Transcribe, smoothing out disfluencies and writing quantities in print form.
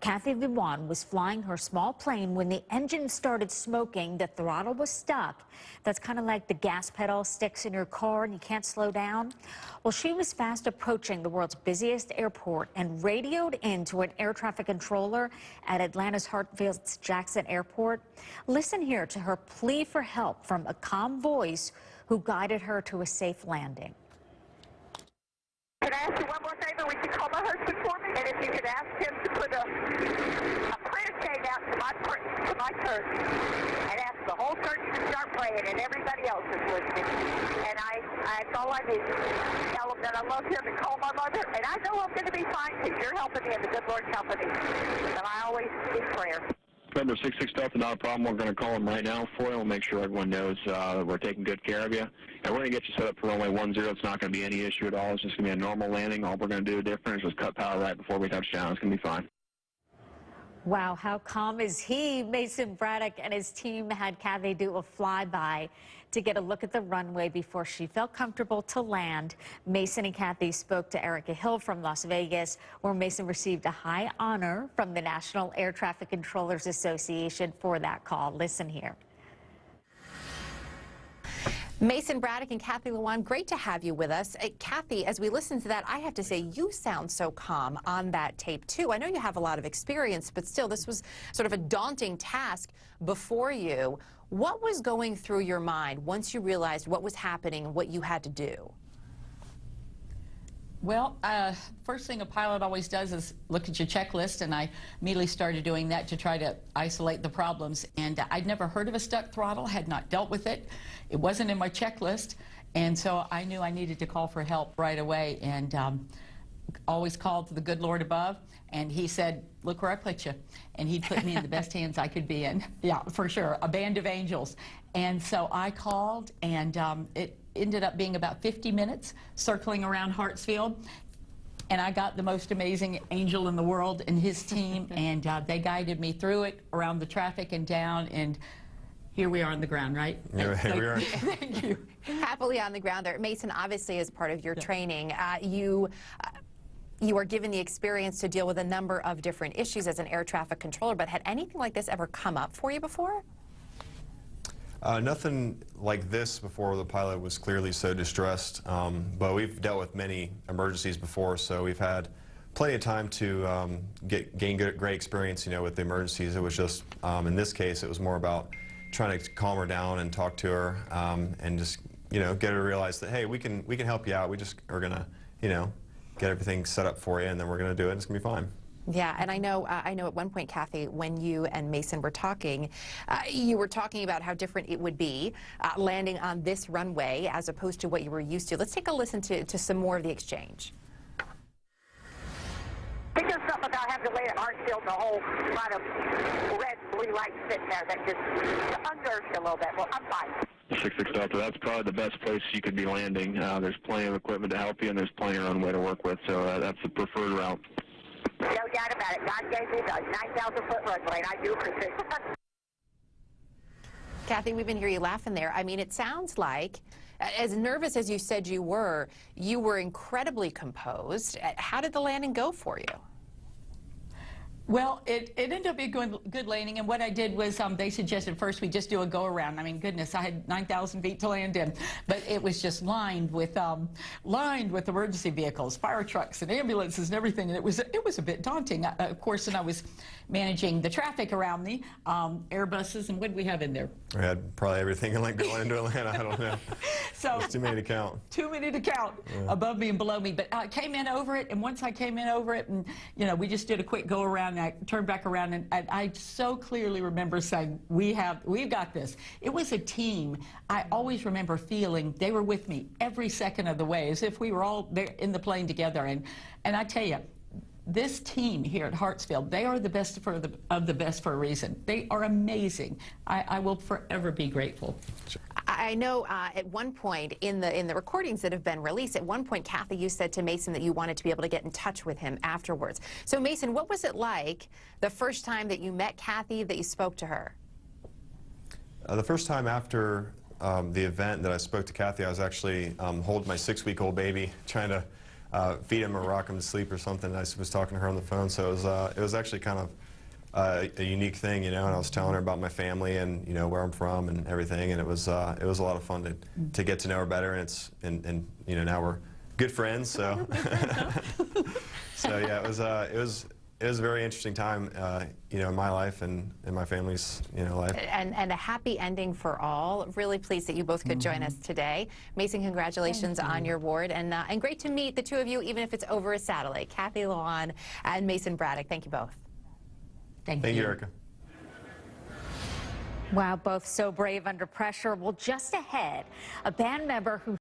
Cathy Lewan was flying her small plane when the engine started smoking. The throttle was stuck. That's kind of like the gas pedal sticks in your car and you can't slow down. Well, she was fast approaching the world's busiest airport and radioed into an air traffic controller at Atlanta's Hartsfield-Jackson Airport. Listen here to her plea for help from a calm voice who guided her to a safe landing. Can I ask you one more favor? Would you call my husband for me? And if you could ask him to put a prayer chain out to my church and ask the whole church to start praying, and everybody else is listening. And that's all I need. Tell him that I love him and call my mother. And I know I'm going to be fine because you're helping me and the good Lord's helping me. And I always need prayer. Number 66 Delta, not a problem. We're going to call them right now for you. We'll make sure everyone knows we're taking good care of you. And we're going to get you set up for runway 10. It's not going to be any issue at all. It's just going to be a normal landing. All we're going to do different is just cut power right before we touch down. It's going to be fine. Wow, how calm is he? Mason Braddock and his team had Cathy do a flyby to get a look at the runway before she felt comfortable to land. Mason and Cathy spoke to Erica Hill from Las Vegas, where Mason received a high honor from the National Air Traffic Controllers Association for that call. Listen here. Mason Braddock and Cathy Lewan, great to have you with us. Cathy, as we listen to that, I have to say you sound so calm on that tape, too. I know you have a lot of experience, but still, this was sort of a daunting task before you. What was going through your mind once you realized what was happening and what you had to do? Well, first thing a pilot always does is look at your checklist, and I immediately started doing that to try to isolate the problems. And I'd never heard of a stuck throttle, had not dealt with it. It wasn't in my checklist, and so I knew I needed to call for help right away, and always called to the good Lord above, and he said, look where I put you. And he put me in the best hands I could be in. Yeah, for sure, a band of angels. And so I called, and it ended up being about 50 minutes circling around Hartsfield. And I got the most amazing angel in the world and his team, and they guided me through it, around the traffic and down, and here we are on the ground, right? Yeah, here we are. Thank you. Happily on the ground there. Mason, obviously, as part of your training, you are given the experience to deal with a number of different issues as an air traffic controller, but had anything like this ever come up for you before? Nothing like this before. The pilot was clearly so distressed, but we've dealt with many emergencies before, so we've had plenty of time to gain great experience, with the emergencies. It was just, in this case, it was more about trying to calm her down and talk to her, and just, get her to realize that, hey, we can help you out. We just are gonna, get everything set up for you, and then we're gonna do it. And it's gonna be fine. Yeah, and I know at one point, Cathy, when you and Mason were talking, you were talking about how different it would be landing on this runway as opposed to what you were used to. Let's take a listen to some more of the exchange. Think of something about having to land at Hartsfield and the whole lot of red, blue lights sitting there that just unnerves you a little bit. Well, I'm fine. 66 Delta, that's probably the best place you could be landing. There's plenty of equipment to help you, and there's plenty of runway to work with, so that's the preferred route. No doubt about it. God gave me the 9,000-foot runway, and I do appreciate it. Cathy, we even hear you laughing there. I mean, it sounds like, as nervous as you said you were incredibly composed. How did the landing go for you? Well, it ended up being good landing, and what I did was they suggested first we just do a go-around. I mean, goodness, I had 9,000 feet to land in, but it was just lined with emergency vehicles, fire trucks, and ambulances and everything, and it was a bit daunting. Of course, and I was managing the traffic around me, Airbuses, and what did we have in there? We had probably everything going into Atlanta. I don't know. So it's too many to count. Too many to count, above me and below me. But I came in over it, and once I came in over it, and we just did a quick go-around. I turned back around, and I so clearly remember saying, we've got this. It was a team. I always remember feeling they were with me every second of the way, as if we were all there in the plane together. And I tell you, this team here at Hartsfield, they are the best of the best for a reason. They are amazing. I will forever be grateful. I know at one point in the recordings that have been released, at one point, Cathy, you said to Mason that you wanted to be able to get in touch with him afterwards. So, Mason, what was it like the first time that you met Cathy, that you spoke to her? The first time after the event that I spoke to Cathy, I was actually holding my 6-week-old baby, trying to feed him or rock him to sleep or something. I was talking to her on the phone, so it was actually kind of a unique thing, you know. And I was telling her about my family and, you know, where I'm from and everything, and it was a lot of fun to get to know her better. And you know, now we're good friends, so so yeah, it was a very interesting time, you know, in my life and in my family's, you know, life. And a happy ending for all. Really pleased that you both could join us today. Mason, congratulations on your award, and great to meet the two of you, even if it's over a satellite. Cathy Lewan and Mason Braddock, thank you both. Thank you, you. Erica. Wow, both so brave under pressure. Well, just ahead, a band member who